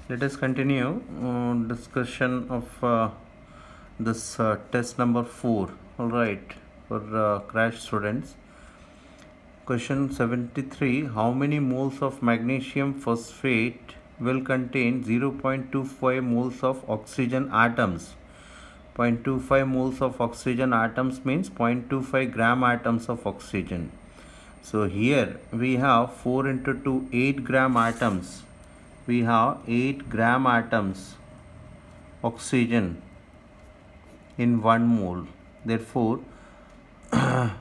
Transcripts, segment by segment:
Let us continue discussion of this test number 4. All right, for crash students. Question 73. How many moles of magnesium phosphate will contain 0.25 moles of oxygen atoms? 0.25 moles of oxygen atoms means 0.25 gram atoms of oxygen. So here we have 4 into 2, 8 gram atoms. We have 8 gram atoms oxygen in 1 mole. Therefore, uh,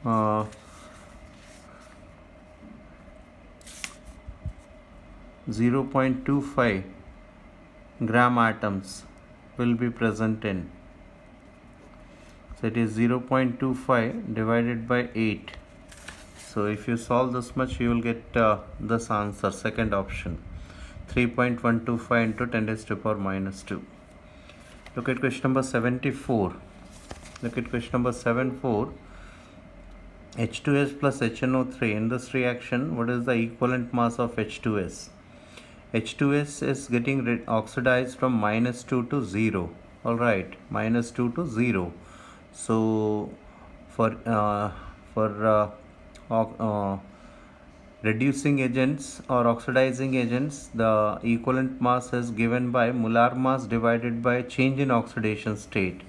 0.25 gram atoms will be present in. So it is 0.25 divided by 8. So if you solve this much, you will get this answer, second option, 3.125 into 10 raised to the power minus 2. Look at question number 74. Look at question number 74. H2S plus HNO3. In this reaction, what is the equivalent mass of H2S? H2S is getting oxidized from minus 2 to 0. Alright, minus 2 to 0. So, for reducing agents or oxidizing agents, the equivalent mass is given by molar mass divided by change in oxidation state.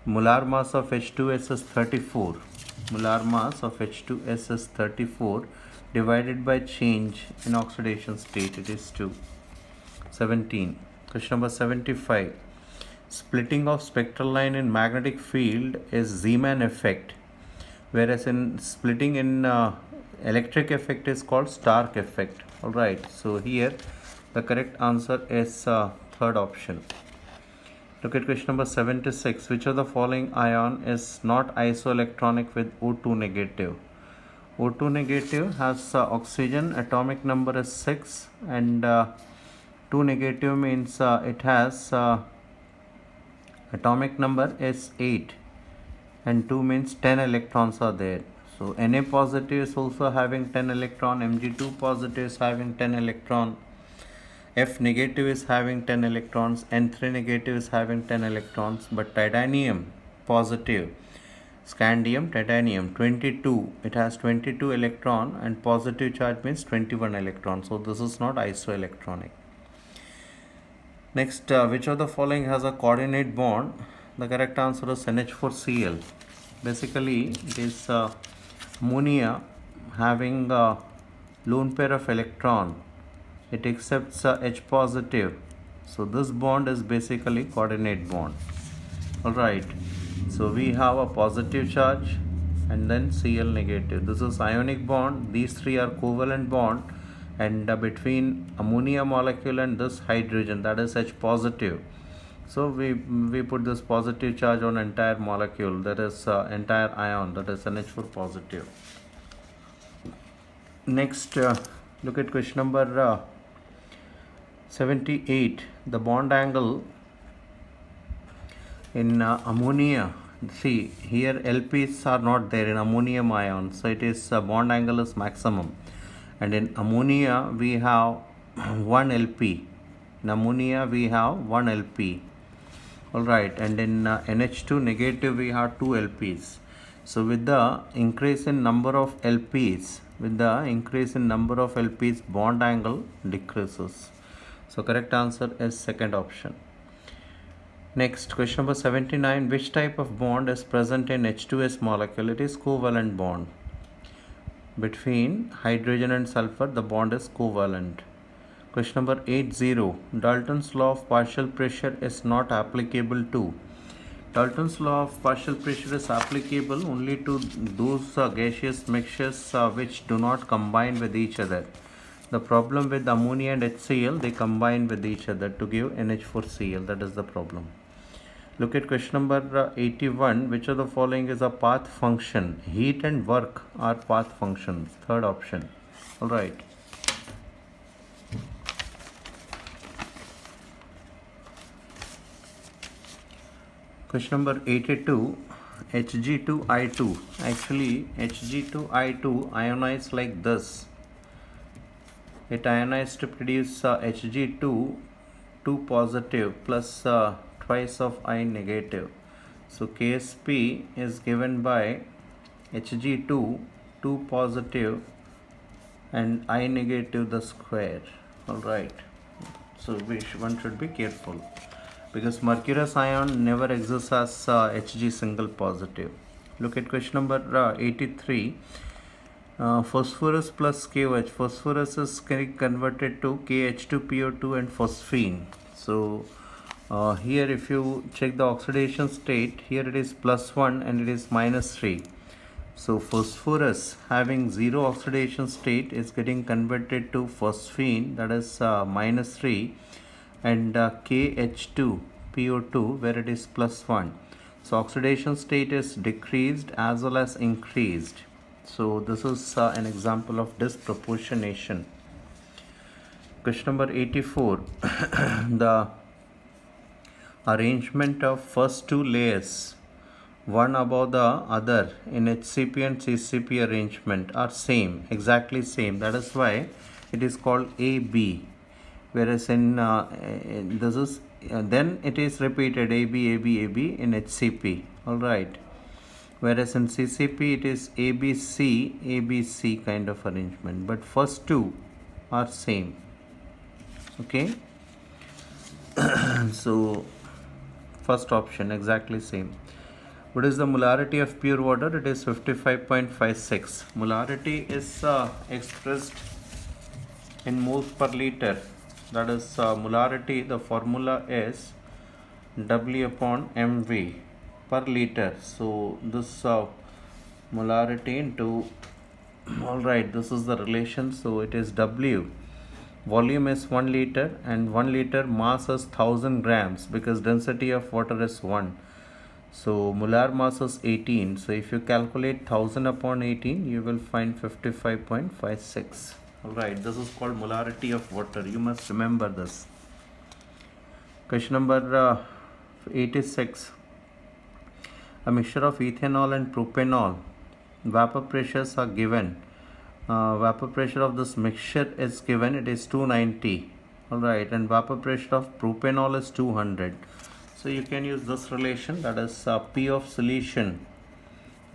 Molar mass of H2S is 34. Molar mass of H2S is 34 divided by change in oxidation state, it is 2. 17. Question number 75. Splitting of spectral line in magnetic field is Zeeman effect, whereas in splitting in electric effect is called Stark effect. Alright, so here the correct answer is third option. Look at question number 76. Which of the following ion is not isoelectronic with O2 negative? O2 negative has oxygen, atomic number is 6, and 2 negative means it has atomic number is 8, and 2 means 10 electrons are there. So Na positive is also having 10 electron, Mg2 positive is having 10 electron, F negative is having 10 electrons, N3 negative is having 10 electrons, but titanium positive, scandium, titanium 22, it has 22 electron, and positive charge means 21 electrons. So this is not isoelectronic. Next, which of the following has a coordinate bond? The correct answer is NH4Cl. Basically, it is ammonia having a lone pair of electron. It accepts H positive. So this bond is basically coordinate bond. Alright, so we have a positive charge and then Cl negative. This is ionic bond. These three are covalent bond, and between ammonia molecule and this hydrogen, that is H positive. So we put this positive charge on entire molecule, that is entire ion, that is NH4 positive. Next, look at question number 78. The bond angle in ammonia, see here LPs are not there in ammonium ion, so it is bond angle is maximum, and in ammonia we have 1 LP. In ammonia we have 1 LP. Alright, and in NH2 negative we have 2 LPs. So with the increase in number of LPs, bond angle decreases. So correct answer is second option. Next, question number 79. Which type of bond is present in H2S molecule? It is covalent bond. Between hydrogen and sulfur, the bond is covalent. Question number 80. Dalton's law of partial pressure is not applicable to. Dalton's law of partial pressure is applicable only to those gaseous mixtures which do not combine with each other. The problem with ammonia and HCl, they combine with each other to give NH4Cl. That is the problem. Look at question number 81. Which of the following is a path function? Heat and work are path functions. Third option. Alright. Question number 82. Hg2I2. Actually, Hg2I2 ionized like this. it ionized to produce Hg2, 2 positive plus twice of I negative. So Ksp is given by Hg2, 2 positive and I negative the square. Alright, so one should be careful because mercurous ion never exists as Hg single positive. Look at question number 83. Phosphorus plus KOH. Phosphorus is converted to KH2PO2 and phosphine. So here if you check the oxidation state, here it is +1 and it is -3. So phosphorus having 0 oxidation state is getting converted to phosphine, that is -3, and KH2PO2 where it is +1. So oxidation state is decreased as well as increased. So this is an example of disproportionation. Question number 84. The arrangement of first two layers, one above the other in HCP and CCP arrangement are same, exactly same. That is why it is called AB. Whereas in this is then it is repeated AB, AB, AB in HCP. All right. Whereas in CCP it is ABC, ABC kind of arrangement, but first two are same. Okay. So first option exactly same. What is the molarity of pure water? It is 55.56. Molarity is expressed in moles per liter. That is molarity. The formula is W upon mV per liter. So this molarity into, alright, this is the relation. So it is W. Volume is 1 liter and 1 liter mass is 1000 grams because density of water is 1. So molar mass is 18. So if you calculate 1000 upon 18, you will find 55.56. Alright, this is called molarity of water. You must remember this. Question number 86. A mixture of ethanol and propanol. Vapor pressures are given. Vapor pressure of this mixture is given. It is 290. Alright, and vapor pressure of propanol is 200. So you can use this relation, that is P of solution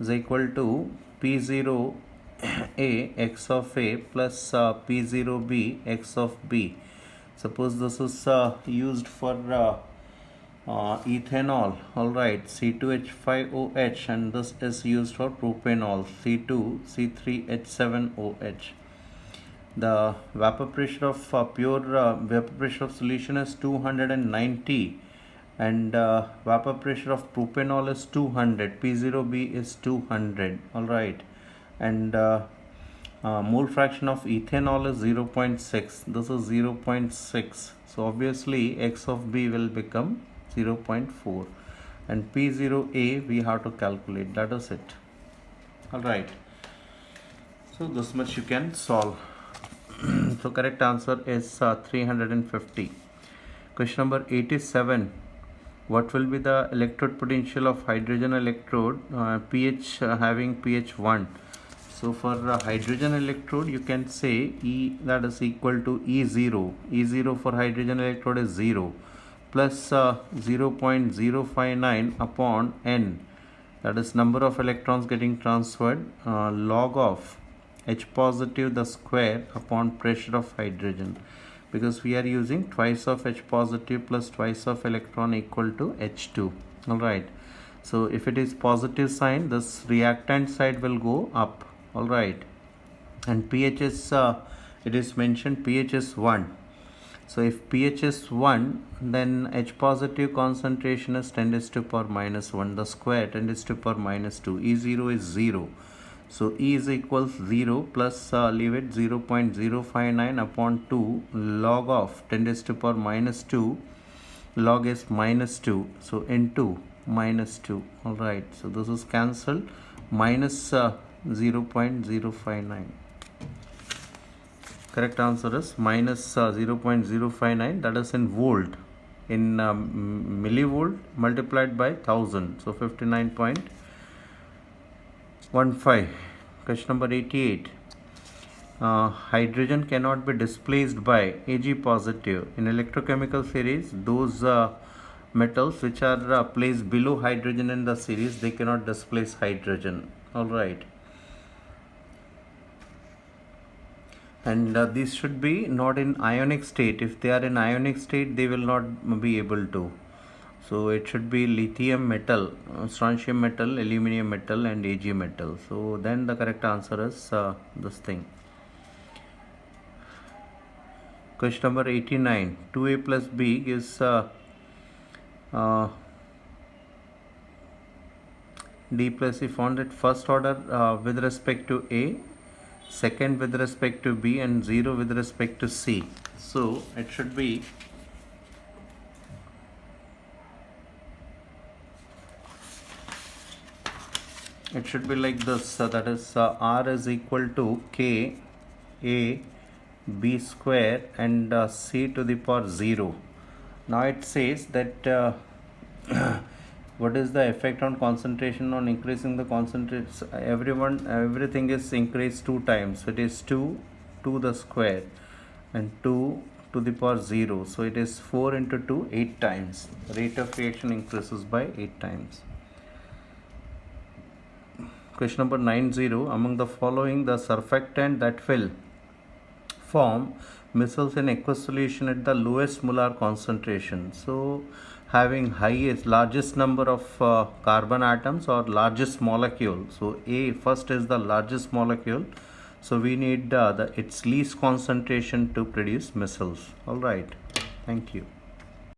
is equal to P0A x of A plus P0B x of B. Suppose this is used for ethanol, alright, C2H5OH, and this is used for propanol, C2C3H7OH. The vapor pressure of pure vapor pressure of solution is 290 and vapor pressure of propanol is 200, P0B is 200, alright, and mole fraction of ethanol is 0.6, this is 0.6, so obviously x of B will become 0.4 and P0A we have to calculate, that is it. Alright, so this much you can solve. So correct answer is 350. Question number 87. What will be the electrode potential of hydrogen electrode pH having pH 1? So for hydrogen electrode you can say E, that is equal to E0. E0 for hydrogen electrode is 0 plus 0.059 upon N, that is number of electrons getting transferred, log of H positive the square upon pressure of hydrogen, because we are using twice of H positive plus twice of electron equal to H2. Alright, so if it is positive sign, this reactant side will go up. Alright, and pH is it is mentioned pH is 1. So if pH is 1, then H positive concentration is 10 to the power minus 1, the square 10 to the power minus 2, E0 is 0. So E is equals 0 plus leave it 0.059 upon 2 log of 10 to the power minus 2, log is minus 2, so into minus 2. Alright, so this is cancelled, minus 0.059. Correct answer is minus 0.059, that is in volt, in millivolt multiplied by 1000, so 59.15. Question number 88. hydrogen cannot be displaced by Ag positive. In electrochemical series, those metals which are placed below hydrogen in the series, they cannot displace hydrogen. Alright. And these should be not in ionic state. If they are in ionic state, they will not be able to. So it should be lithium metal, strontium metal, aluminum metal, and Ag metal. So then the correct answer is this thing. Question number 89. 2a plus b gives d plus e found at first order with respect to a, second with respect to b, and 0 with respect to c. So it should be like this, that is r is equal to k a b square and c to the power 0. Now it says that what is the effect on concentration on increasing the concentration? Everything is increased 2 times. It is 2 to the square and 2 to the power 0. So it is 4 into 2, 8 times. Rate of reaction increases by 8 times. Question number 90. Among the following, the surfactant that will form micelles in aqueous solution at the lowest molar concentration. So having largest number of carbon atoms or largest molecule. So A first is the largest molecule. So we need its least concentration to produce micelles. All right. Thank you.